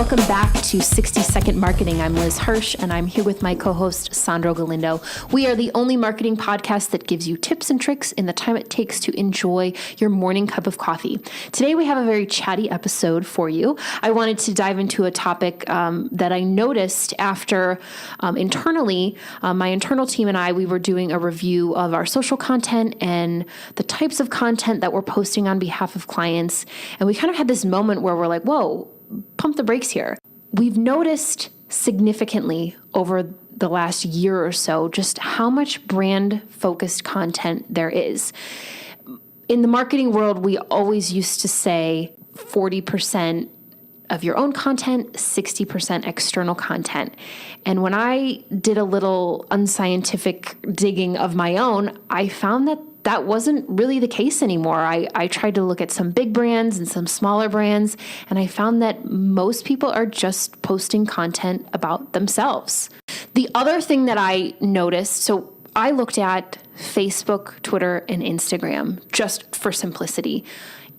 Welcome back to 60-Second Marketing. I'm Liz Hirsch, and I'm here with my co-host, Sandro Galindo. We are the only marketing podcast that gives you tips and tricks in the time it takes to enjoy your morning cup of coffee. Today, we have a very chatty episode for you. I wanted to dive into a topic that I noticed after internally, my internal team and I, we were doing a review of our social content and the types of content that we're posting on behalf of clients. And we kind of had this moment where we're like, whoa, pump the brakes here. We've noticed significantly over the last year or so just how much brand-focused content there is. In the marketing world, we always used to say 40% of your own content, 60% external content. And when I did a little unscientific digging of my own, I found that wasn't really the case anymore. I tried to look at some big brands and some smaller brands, and I found that most people are just posting content about themselves. The other thing that I noticed, so I looked at Facebook, Twitter, and Instagram just for simplicity.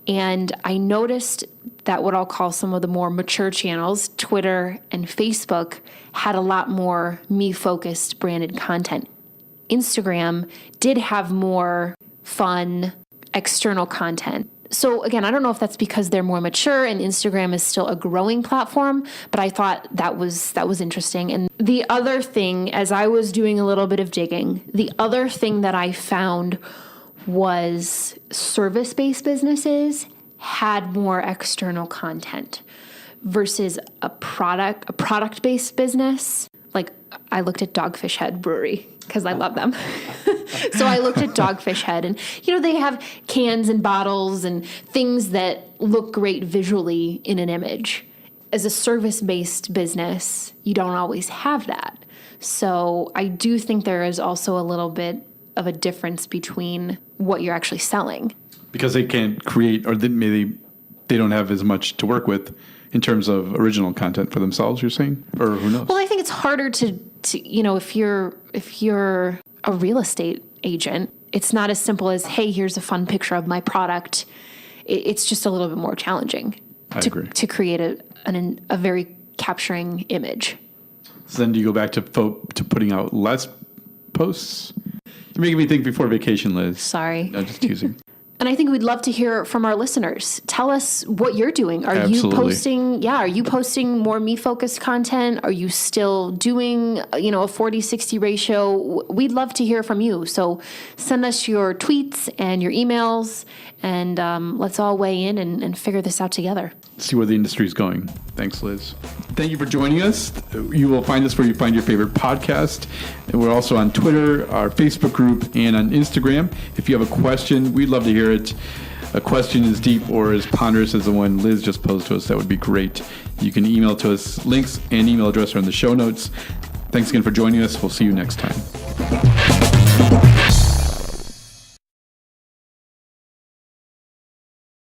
And I noticed that what I'll call some of the more mature channels, Twitter and Facebook, had a lot more me-focused branded content. Instagram did have more fun external content. So again, I don't know if that's because they're more mature and Instagram is still a growing platform, but I thought that was interesting. And the other thing, as I was doing a little bit of digging, the other thing that I found was service-based businesses had more external content versus a product-based business. Like I looked at Dogfish Head Brewery because I love them. So I looked at Dogfish Head and, they have cans and bottles and things that look great visually in an image. As a service-based business, you don't always have that. So I do think there is also a little bit of a difference between what you're actually selling. Because they can't create, or maybe they don't have as much to work with in terms of original content for themselves, you're saying? Or who knows? Well, I think it's harder to if you're a real estate agent, it's not as simple as, hey, here's a fun picture of my product. It's just a little bit more challenging to create a very capturing image. So then do you go back to putting out less posts? You're making me think before vacation, Liz. Sorry. No, just teasing. And I think we'd love to hear from our listeners. Tell us what you're doing. Are you posting more me-focused content? Are you still doing, a 40-60 ratio? We'd love to hear from you. So send us your tweets and your emails, and let's all weigh in and figure this out together. See where the industry is going. Thanks, Liz. Thank you for joining us. You will find us where you find your favorite podcast. And we're also on Twitter, our Facebook group, and on Instagram. If you have a question, we'd love to hear it. A question as deep or as ponderous as the one Liz just posed to us, that would be great. You can email to us. Links and email address are in the show notes. Thanks again for joining us. We'll see you next time.